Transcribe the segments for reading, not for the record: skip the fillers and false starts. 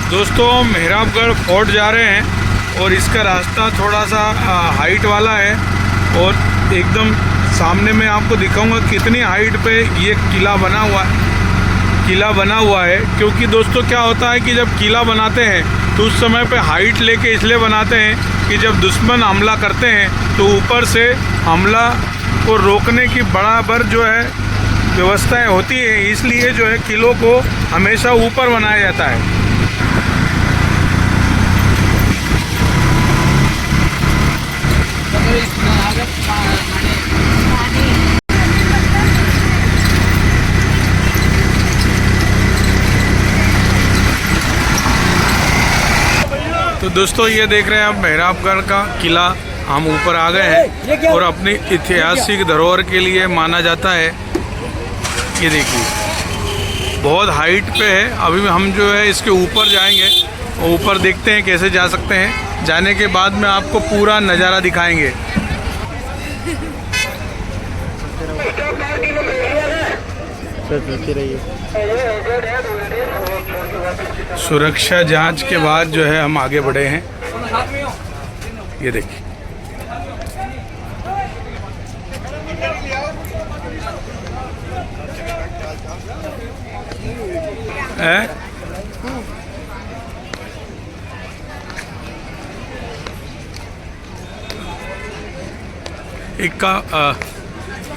दोस्तों मेहराबगढ़ फोर्ट जा रहे हैं और इसका रास्ता थोड़ा सा हाइट वाला है और एकदम सामने में आपको दिखाऊंगा कितनी हाइट पे ये किला बना हुआ है। क्योंकि दोस्तों क्या होता है कि जब किला बनाते हैं तो उस समय पे हाइट लेके इसलिए बनाते हैं कि जब दुश्मन हमला करते हैं तो ऊपर से हमला को रोकने की बराबर जो है व्यवस्थाएं होती है, इसलिए जो है किलों को हमेशा ऊपर बनाया जाता है। तो दोस्तों ये देख रहे हैं आप मेहराबगढ़ का किला, हम ऊपर आ गए हैं और अपनी ऐतिहासिक धरोहर के लिए माना जाता है। ये देखिए बहुत हाइट पे है। अभी हम जो है इसके ऊपर जाएंगे, ऊपर देखते हैं कैसे जा सकते हैं। जाने के बाद में आपको पूरा नज़ारा दिखाएंगे। सुरक्षा जांच के बाद जो है हम आगे बढ़े हैं। ये देखिए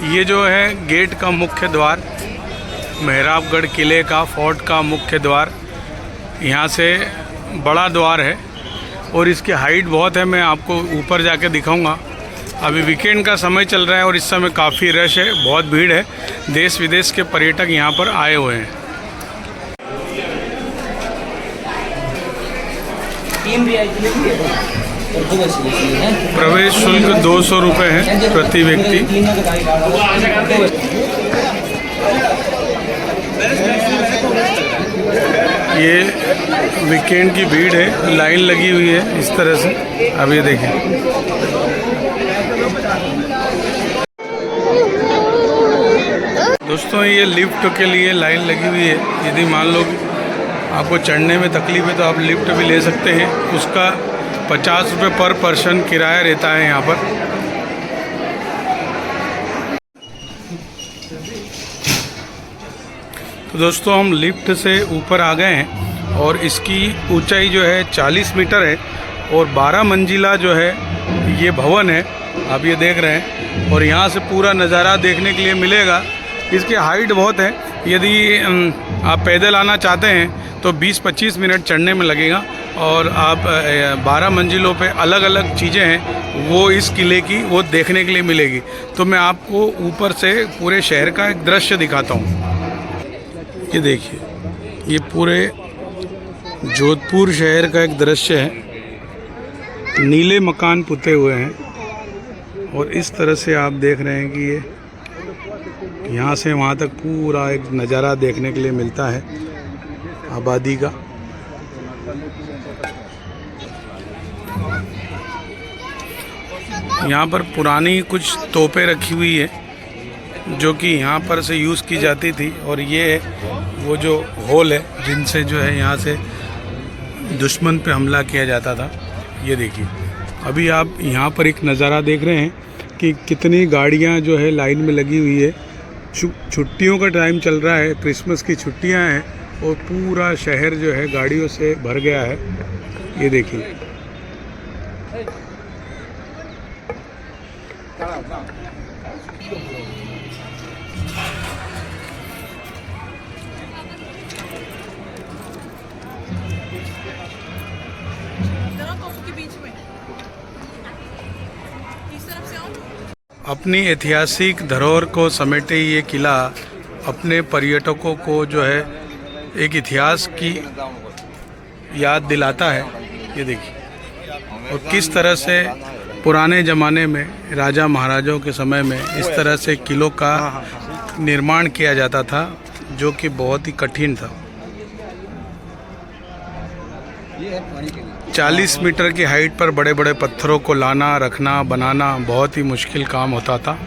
ये जो है गेट का मुख्य द्वार, मेहराबगढ़ किले का फोर्ट का मुख्य द्वार। यहाँ से बड़ा द्वार है और इसकी हाइट बहुत है। मैं आपको ऊपर जाके दिखाऊंगा। अभी वीकेंड का समय चल रहा है और इस समय काफ़ी रश है, बहुत भीड़ है। देश विदेश के पर्यटक यहाँ पर आए हुए हैं। प्रवेश शुल्क 200 रुपये है प्रति व्यक्ति। ये वीकेंड की भीड़ है, लाइन लगी हुई है इस तरह से। अब ये देखें, दोस्तों ये लिफ्ट के लिए लाइन लगी हुई है। यदि मान लो आपको चढ़ने में तकलीफ है तो आप लिफ्ट भी ले सकते हैं। उसका 50 रुपये पर पर्सन किराया रहता है यहाँ पर। तो दोस्तों हम लिफ्ट से ऊपर आ गए हैं और इसकी ऊंचाई जो है 40 मीटर है और 12 मंजिला जो है ये भवन है, आप ये देख रहे हैं। और यहाँ से पूरा नज़ारा देखने के लिए मिलेगा। इसकी हाइट बहुत है। यदि आप पैदल आना चाहते हैं तो 20-25 मिनट चढ़ने में लगेगा और आप 12 मंजिलों पे अलग अलग चीज़ें हैं वो इस किले की वो देखने के लिए मिलेगी। तो मैं आपको ऊपर से पूरे शहर का एक दृश्य दिखाता हूँ। ये देखिए, ये पूरे जोधपुर शहर का एक दृश्य है। नीले मकान पुते हुए हैं और इस तरह से आप देख रहे हैं कि ये यहाँ से वहाँ तक पूरा एक नज़ारा देखने के लिए मिलता है आबादी का। यहाँ पर पुरानी कुछ तोपें रखी हुई है जो कि यहाँ पर से यूज़ की जाती थी और ये वो जो होल है जिनसे जो है यहाँ से दुश्मन पे हमला किया जाता था। ये देखिए, अभी आप यहाँ पर एक नज़ारा देख रहे हैं कि कितनी गाड़ियाँ जो है लाइन में लगी हुई है। छुट्टियों का टाइम चल रहा है, क्रिसमस की छुट्टियाँ हैं और पूरा शहर जो है गाड़ियों से भर गया है। ये देखिए, अपनी ऐतिहासिक धरोहर को समेटे ये किला अपने पर्यटकों को जो है एक इतिहास की याद दिलाता है। ये देखिए, और किस तरह से पुराने ज़माने में राजा महाराजाओं के समय में इस तरह से किलों का निर्माण किया जाता था जो कि बहुत ही कठिन था। 40 मीटर की हाइट पर बड़े बड़े पत्थरों को लाना, रखना, बनाना बहुत ही मुश्किल काम होता था।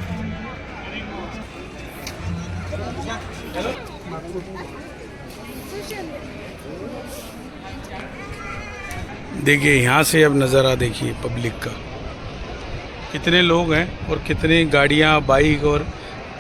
देखिए यहाँ से अब नज़ारा देखिए पब्लिक का, कितने लोग हैं और कितनी गाड़ियाँ, बाइक और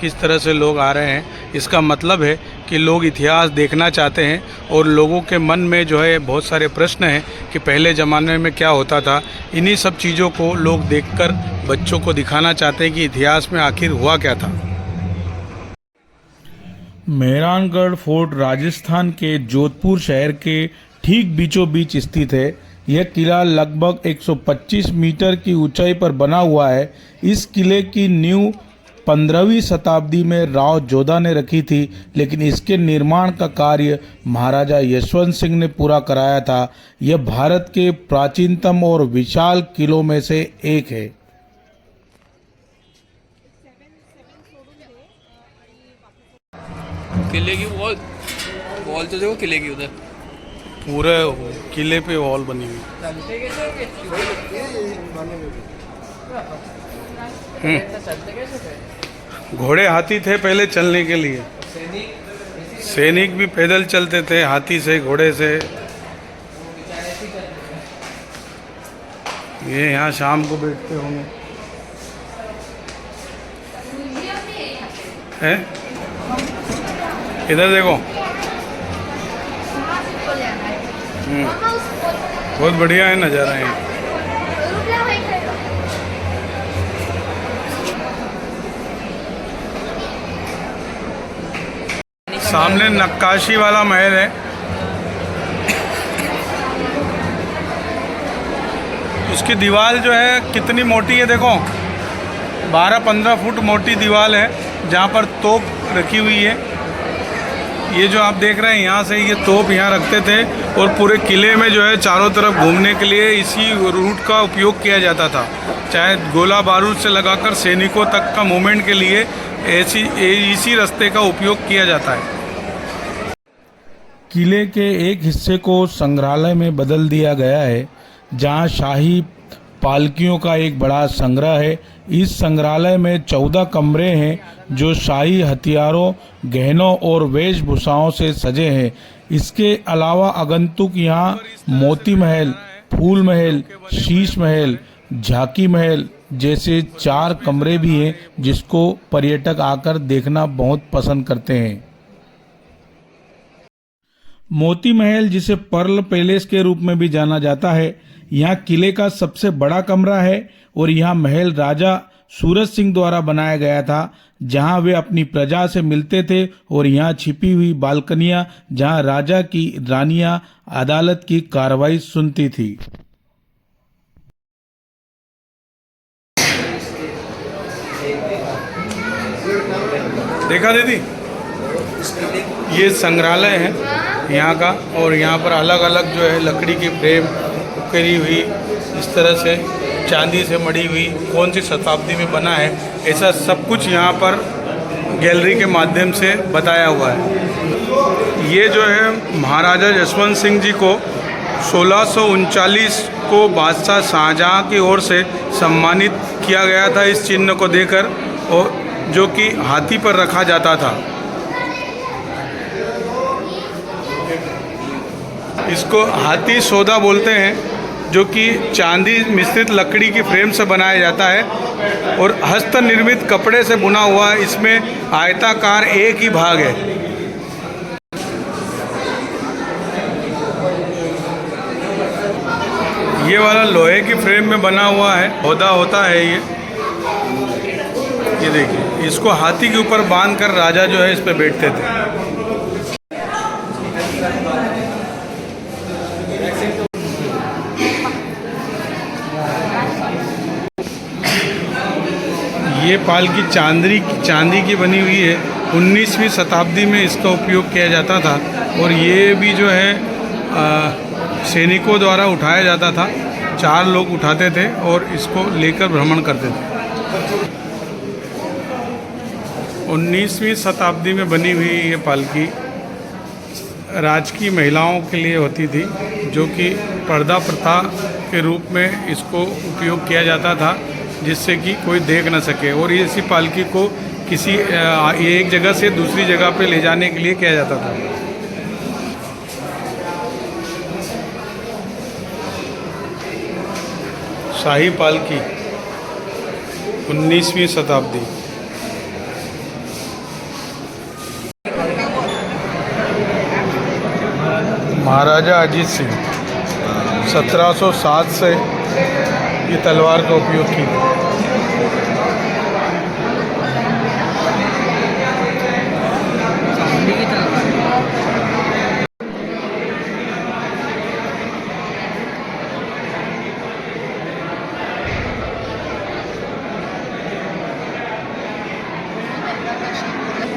किस तरह से लोग आ रहे हैं। इसका मतलब है कि लोग इतिहास देखना चाहते हैं और लोगों के मन में जो है बहुत सारे प्रश्न हैं कि पहले ज़माने में क्या होता था। इन्हीं सब चीज़ों को लोग देखकर बच्चों को दिखाना चाहते हैं कि इतिहास में आखिर हुआ क्या था। मेहरानगढ़ फोर्ट राजस्थान के जोधपुर शहर के ठीक बीचों बीच स्थित है। यह किला लगभग 125 मीटर की ऊंचाई पर बना हुआ है। इस किले की नींव 15वीं शताब्दी में राव जोधा ने रखी थी, लेकिन इसके निर्माण का कार्य महाराजा यशवंत सिंह ने पूरा कराया था। यह भारत के प्राचीनतम और विशाल किलों में से एक है। किले की वॉल तो देखो, किले की उधर पूरे किले पे वॉल बनी हुई। घोड़े हाथी थे पहले चलने के लिए, सैनिक भी पैदल चलते थे, हाथी से, घोड़े से। ये यहाँ शाम को बैठते होंगे, हैं? इधर देखो, बहुत बढ़िया है नज़ारा है। सामने नक्काशी वाला महल है। उसकी दीवार जो है कितनी मोटी है देखो, 12-15 फुट मोटी दीवार है जहाँ पर तोप रखी हुई है। ये जो आप देख रहे हैं यहाँ से ये तोप यहाँ रखते थे और पूरे किले में जो है चारों तरफ घूमने के लिए इसी रूट का उपयोग किया जाता था। चाहे गोला बारूद से लगाकर सैनिकों तक का मूवमेंट के लिए इसी रास्ते का उपयोग किया जाता है। किले के एक हिस्से को संग्रहालय में बदल दिया गया है, जहां शाही पालकियों का एक बड़ा संग्रह है। इस संग्रहालय में 14 कमरे हैं जो शाही हथियारों, गहनों और वेशभूषाओं से सजे हैं। इसके अलावा आगंतुक यहाँ मोती महल, फूल महल, शीश महल, झांकी महल जैसे 4 कमरे भी हैं जिसको पर्यटक आकर देखना बहुत पसंद करते हैं। मोती महल, जिसे पर्ल पैलेस के रूप में भी जाना जाता है, यहाँ किले का सबसे बड़ा कमरा है और यहाँ महल राजा सूरज सिंह द्वारा बनाया गया था, जहाँ वे अपनी प्रजा से मिलते थे। और यहाँ छिपी हुई बालकनियाँ जहाँ राजा की रानियाँ अदालत की कार्रवाई सुनती थी। देखा दीदी, ये संग्रहालय है यहाँ का और यहाँ पर अलग अलग जो है लकड़ी की फ्रेम करी हुई, इस तरह से चांदी से मड़ी हुई, कौन सी शताब्दी में बना है, ऐसा सब कुछ यहाँ पर गैलरी के माध्यम से बताया हुआ है। ये जो है महाराजा यशवंत सिंह जी को 1639 को बादशाह शाहजहाँ की ओर से सम्मानित किया गया था इस चिन्ह को देकर, और जो कि हाथी पर रखा जाता था। इसको हाथी सौदा बोलते हैं, जो कि चांदी मिश्रित लकड़ी की फ्रेम से बनाया जाता है और हस्त निर्मित कपड़े से बुना हुआ। इसमें आयताकार एक ही भाग है। ये वाला लोहे की फ्रेम में बना हुआ है, होदा होता है ये देखिए, इसको हाथी के ऊपर बांध कर राजा जो है इस पे बैठते थे। ये पालकी चांदी की बनी हुई है। 19वीं शताब्दी में इसका उपयोग किया जाता था और ये भी जो है सैनिकों द्वारा उठाया जाता था। 4 लोग उठाते थे और इसको लेकर भ्रमण करते थे। 19वीं शताब्दी में बनी हुई ये पालकी राजकीय महिलाओं के लिए होती थी, जो कि पर्दा प्रथा के रूप में इसको उपयोग किया जाता था, जिससे कि कोई देख न सके। और ये इसी पालकी को किसी एक जगह से दूसरी जगह पे ले जाने के लिए किया जाता था। शाही पालकी 19वीं शताब्दी। महाराजा अजीत सिंह 1707 से ये तलवार का उपयोग की।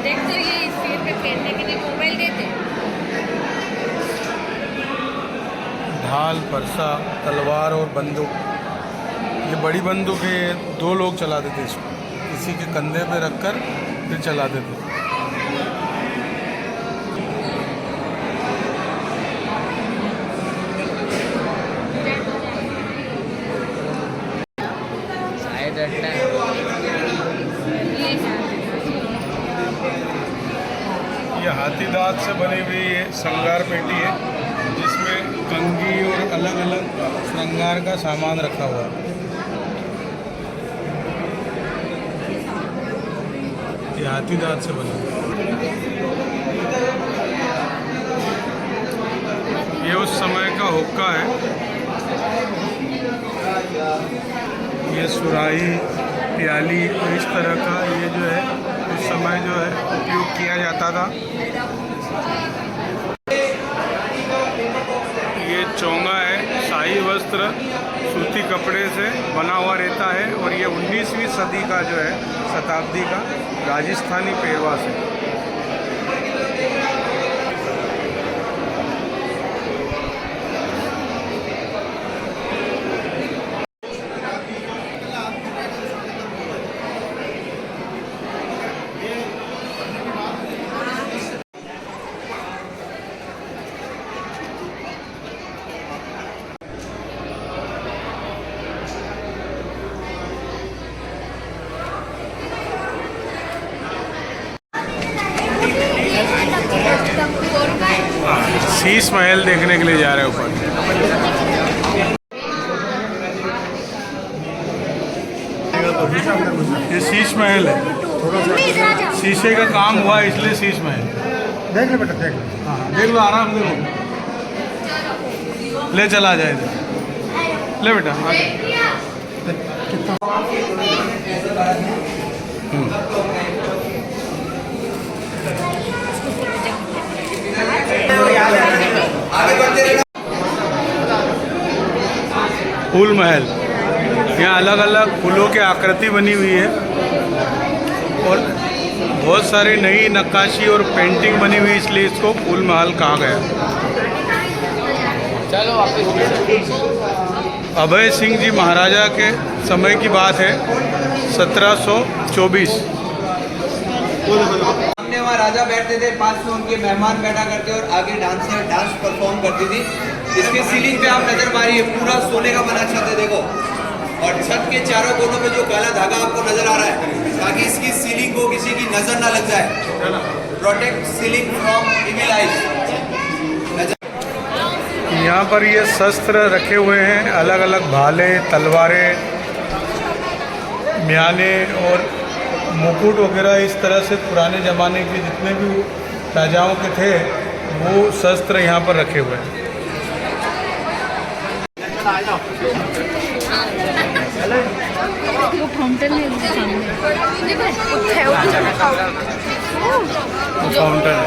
देख तो ये इस पेड़ पे खेलने के लिए मोबाइल देते हैं। ढाल, फरसा, तलवार और बंदूक। ये बड़ी बंदूक है, 2 लोग चलाते थे इसको, किसी के कंधे पे रखकर फिर चलाते थे। ये हाथी दांत से बनी हुई ये श्रृंगार पेटी है, जिसमें कंघी और अलग अलग श्रृंगार का सामान रखा हुआ है। ये हाथी दांत से बनी हुई। ये उस समय का हुक्का है। ये सुराही, प्याली और इस तरह का ये जो है उस समय जो है उपयोग किया जाता था। ये चोंगा है, शाही वस्त्र सूती कपड़े से बना हुआ रहता है और ये 19वीं सदी का जो है शताब्दी का राजस्थानी पहरवास है। शीश महल देखने के लिए जा रहे हैं ऊपर। ये शीश महल है, शीशे का काम हुआ है इसलिए शीश महल। देख ले बेटा, देख ले। हाँ देख लो, आराम से लो। ले चला जाए इधर। ले बेटा फूल महल। यहाँ अलग अलग फूलों की आकृति बनी हुई है और बहुत सारी नई नक्काशी और पेंटिंग बनी हुई, इसलिए इसको फूल महल कहा गया। चलो वापस। अभय सिंह जी महाराजा के समय की बात है, 1724। सामने वहाँ राजा बैठते थे, पास में उनके मेहमान बैठा करते और आगे डांसर डांस परफॉर्म करती थी। इसके सीलिंग पे आप नजर मारिए, पूरा सोने का बना छत है, देखो। और छत के चारों कोनों पे जो काला धागा आपको नजर आ रहा है, ताकि इसकी सीलिंग को किसी की नजर ना लग जाए। Protect ceiling from evil eyes. यहाँ पर ये शस्त्र रखे हुए हैं, अलग अलग भाले, तलवारें, म्याने और मुकुट वगैरह। इस तरह से पुराने ज़माने के जितने भी राजाओं के थे वो शस्त्र यहाँ पर रखे हुए हैं। वो फाउंटेन है उसके सामने। वो फाउंटेन है।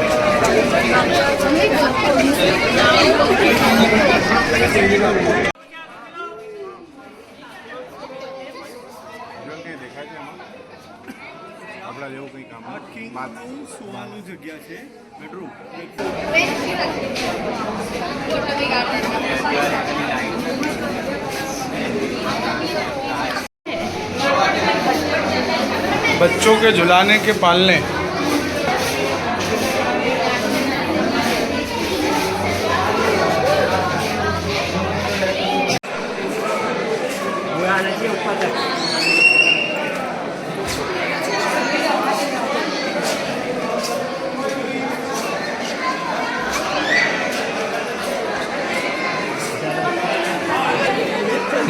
बच्चों के झुलाने के पालने।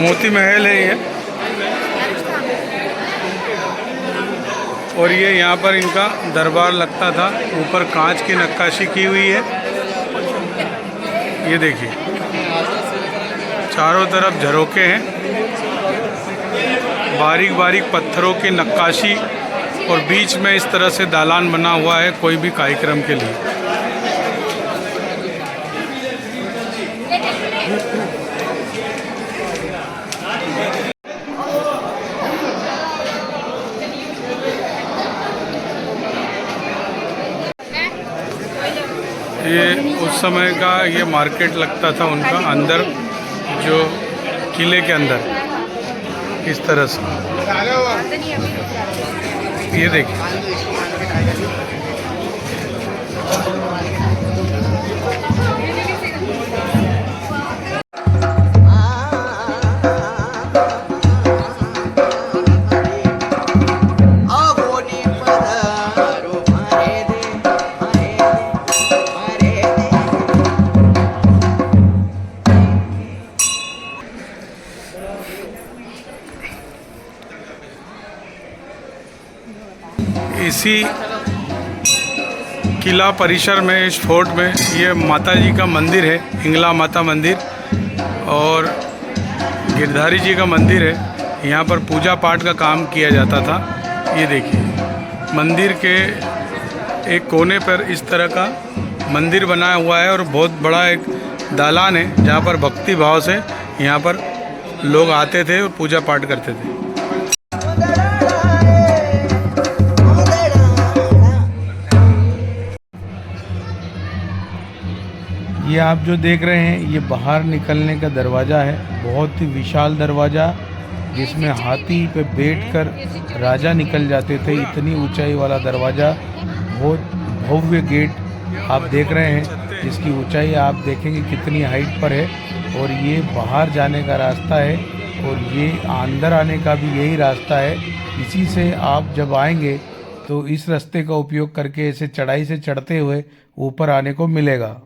मोती महल है ये। और ये यहाँ पर इनका दरबार लगता था। ऊपर कांच की नक्काशी की हुई है, ये देखिए, चारों तरफ झरोखे हैं, बारीक बारीक पत्थरों की नक्काशी, और बीच में इस तरह से दालान बना हुआ है कोई भी कार्यक्रम के लिए। ये उस समय का ये मार्केट लगता था उनका, अंदर जो किले के अंदर इस तरह से, ये देखिए। इसी किला परिसर में, इस फोर्ट में, ये माता जी का मंदिर है, हिंगला माता मंदिर, और गिरधारी जी का मंदिर है। यहाँ पर पूजा पाठ का काम किया जाता था। ये देखिए, मंदिर के एक कोने पर इस तरह का मंदिर बनाया हुआ है, और बहुत बड़ा एक दालान है जहाँ पर भक्ति भाव से यहाँ पर लोग आते थे और पूजा पाठ करते थे। ये आप जो देख रहे हैं, ये बाहर निकलने का दरवाज़ा है, बहुत ही विशाल दरवाज़ा, जिसमें हाथी पे बैठकर राजा निकल जाते थे। इतनी ऊंचाई वाला दरवाज़ा, बहुत भव्य गेट आप देख रहे हैं, जिसकी ऊंचाई आप देखेंगे कितनी हाइट पर है। और ये बाहर जाने का रास्ता है, और ये अंदर आने का भी यही रास्ता है। इसी से आप जब आएंगे तो इस रास्ते का उपयोग करके ऐसे चढ़ाई से चढ़ते हुए ऊपर आने को मिलेगा।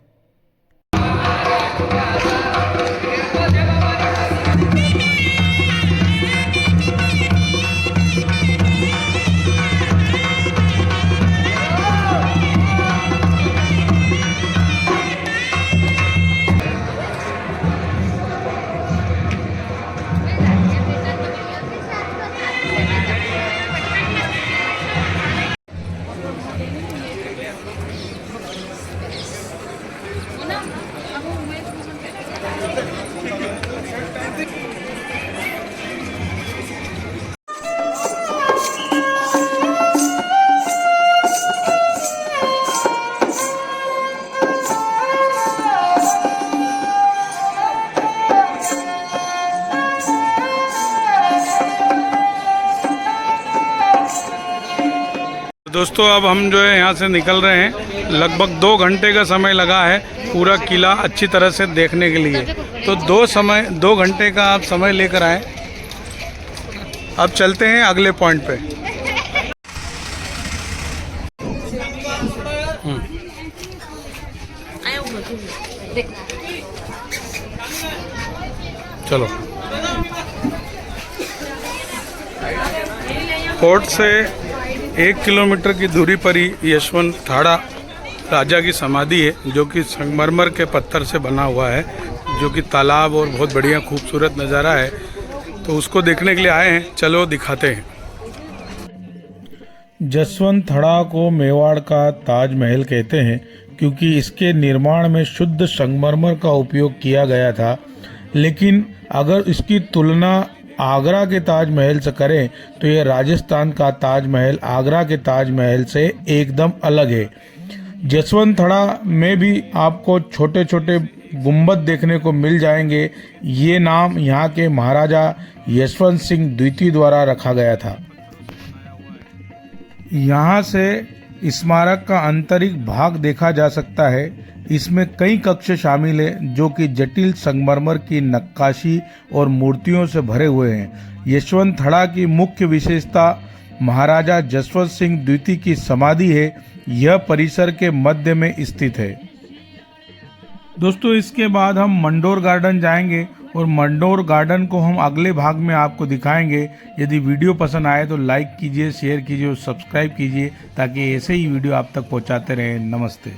दोस्तों, अब हम जो है यहाँ से निकल रहे हैं। लगभग 2 घंटे का समय लगा है पूरा किला अच्छी तरह से देखने के लिए। तो 2 घंटे का आप समय लेकर आए। अब चलते हैं अगले पॉइंट पे। चलो, फोर्ट से 1 किलोमीटर की दूरी पर ही यशवंत थाड़ा राजा की समाधि है, जो कि संगमरमर के पत्थर से बना हुआ है, जो कि तालाब और बहुत बढ़िया खूबसूरत नज़ारा है। तो उसको देखने के लिए आए हैं, चलो दिखाते हैं। जसवंत थड़ा को मेवाड़ का ताजमहल कहते हैं, क्योंकि इसके निर्माण में शुद्ध संगमरमर का उपयोग किया गया था। लेकिन अगर इसकी तुलना आगरा के ताजमहल से करें तो यह राजस्थान का ताजमहल आगरा के ताजमहल से एकदम अलग है। जसवंत थड़ा में भी आपको छोटे छोटे गुंबद देखने को मिल जाएंगे। ये नाम यहाँ के महाराजा यशवंत सिंह द्वितीय द्वारा रखा गया था। यहाँ से स्मारक का आंतरिक भाग देखा जा सकता है। इसमें कई कक्ष शामिल हैं, जो कि जटिल संगमरमर की नक्काशी और मूर्तियों से भरे हुए हैं। यशवंत थड़ा की मुख्य विशेषता महाराजा जसवंत सिंह द्वितीय की समाधि है। यह परिसर के मध्य में स्थित है। दोस्तों, इसके बाद हम मंडोर गार्डन जाएंगे और मंडोर गार्डन को हम अगले भाग में आपको दिखाएंगे। यदि वीडियो पसंद आए तो लाइक कीजिए, शेयर कीजिए और सब्सक्राइब कीजिए ताकि ऐसे ही वीडियो आप तक पहुंचाते रहें। नमस्ते।